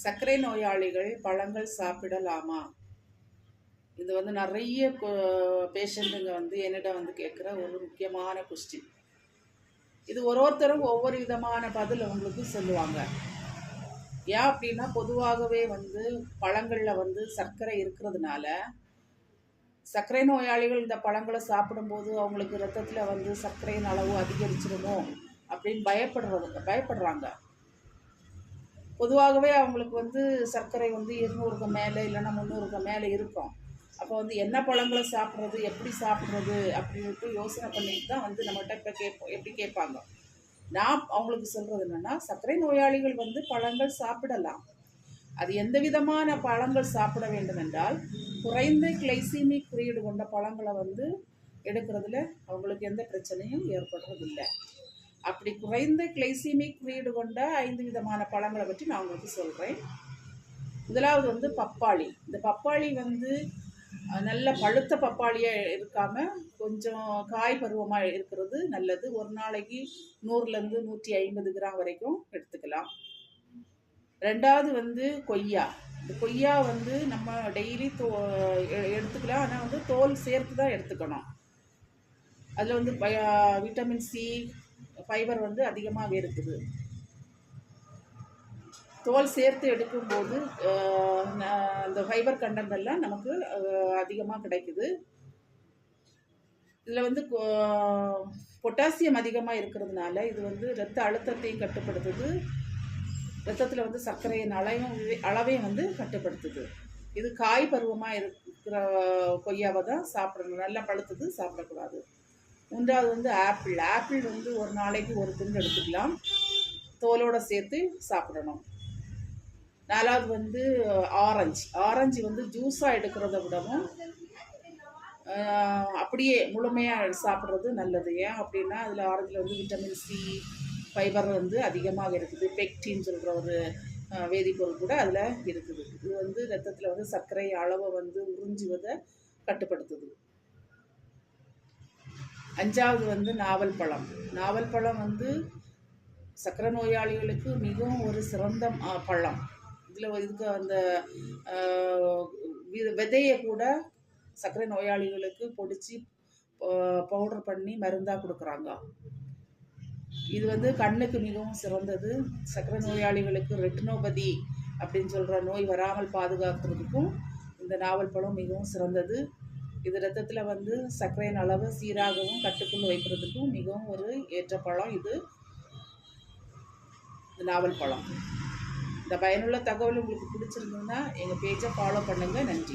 சர்க்கரை நோயாளிகள் பழங்கள் சாப்பிடலாமா? இது நிறைய பேஷண்ட்டுங்க என்னிடம் கேட்குற ஒரு முக்கியமான கொஸ்டின். இது ஒருத்தரும் ஒவ்வொரு விதமான பதில் அவங்களுக்கு சொல்லுவாங்க. ஏன் அப்படின்னா, பொதுவாகவே பழங்களில் சர்க்கரை இருக்கிறதுனால, சர்க்கரை நோயாளிகள் இந்த பழங்களை சாப்பிடும்போது அவங்களுக்கு ரத்தத்தில் சர்க்கரையின் அளவு அதிகரிச்சிருமோ அப்படின்னு பயப்படுறாங்க. பொதுவாகவே அவங்களுக்கு சர்க்கரை 200க்கு மேலே இல்லைன்னா 300க்கு மேலே இருக்கும். அப்போ என்ன பழங்களை சாப்பிட்றது, எப்படி சாப்பிட்றது அப்படின்ட்டு யோசனை பண்ணிட்டு தான் நம்மகிட்ட இப்போ எப்படி கேட்பாங்க. நான் அவங்களுக்கு சொல்கிறது என்னென்னா, சர்க்கரை நோயாளிகள் பழங்கள் சாப்பிடலாம். அது எந்த விதமான பழங்கள் சாப்பிட வேண்டும் என்றால், குறைந்த கிளைசிமிக் குறியீடு கொண்ட பழங்களை எடுக்கிறதுல அவங்களுக்கு எந்த பிரச்சனையும் ஏற்படுறதில்லை. அப்படி குறைந்த கிளைசிமிக் குறியீடு கொண்ட 5 விதமான பழங்களை பற்றி நான் உங்களுக்கு சொல்கிறேன். முதலாவது பப்பாளி. இந்த பப்பாளி நல்ல பழுத்த பப்பாளியாக இருக்காமல் கொஞ்சம் காய் பருவமாக இருக்கிறது நல்லது. ஒரு நாளைக்கு 100லேருந்து 150 கிராம் வரைக்கும் எடுத்துக்கலாம். ரெண்டாவது கொய்யா. இந்த கொய்யா நம்ம டெய்லி எடுத்துக்கலாம். ஆனால் தோல் சேர்த்து தான் எடுத்துக்கணும். அதில் விட்டமின் சி, ஃபைபர் அதிகமாக இருக்குது. தோல் சேர்த்து எடுக்கும்போது இந்த ஃபைபர் கண்டென்ட் எல்லாம் நமக்கு அதிகமாக கிடைக்குது. இதில் பொட்டாசியம் அதிகமாக இருக்கிறதுனால இது இரத்த அழுத்தத்தையும் கட்டுப்படுத்துது. இரத்தத்தில் சர்க்கரையின் அளவையும் கட்டுப்படுத்துது. இது காய் பருவமாக இருக்கிற கொய்யாவை தான் சாப்பிடணும். நல்லா பழுத்தது சாப்பிடக்கூடாது. மூன்றாவது ஆப்பிள். ஆப்பிள் ஒரு நாளைக்கு ஒரு துண்டு எடுத்துக்கலாம். தோலோடு சேர்த்து சாப்பிடணும். நாலாவது ஆரஞ்சு. ஆரஞ்சு ஜூஸாக எடுக்கிறத விடவும் அப்படியே முழுமையாக சாப்பிட்றது நல்லது. ஏன் அப்படின்னா, அதில் ஆரஞ்சில் விட்டமின் சி, ஃபைபர் அதிகமாக இருக்குது. பெக்டின்னு சொல்கிற ஒரு வேதிப்பொருள் கூட அதில் இருக்குது. இது ரத்தத்தில் சர்க்கரை அளவை உறிஞ்சுவதை கட்டுப்படுத்துது. அஞ்சாவது நாவல் பழம். நாவல் பழம் சர்க்கரை நோயாளிகளுக்கு மிகவும் ஒரு சிறந்த பழம். இதுக்கு அந்த விதையை கூட சர்க்கரை நோயாளிகளுக்கு பொடிச்சு பவுடர் பண்ணி மருந்தாக கொடுக்குறாங்க. இது கண்ணுக்கு மிகவும் சிறந்தது. சர்க்கரை நோயாளிகளுக்கு ரெட்டினோபதி அப்படின்னு சொல்கிற நோய் வராமல் பாதுகாக்கிறதுக்கும் இந்த நாவல் பழம் மிகவும் சிறந்தது. இது ரத்தத்தில் சர்க்கரையின் அளவு சீராகவும் கட்டுக்குள் வைக்கிறதுக்கும் மிகவும் ஒரு ஏற்ற பழம் இது நாவல் பழம். இந்த பயனுள்ள தகவல் உங்களுக்கு பிடிச்சிருந்ததுன்னா எங்கள் பேஜை ஃபாலோ பண்ணுங்கள். நன்றி.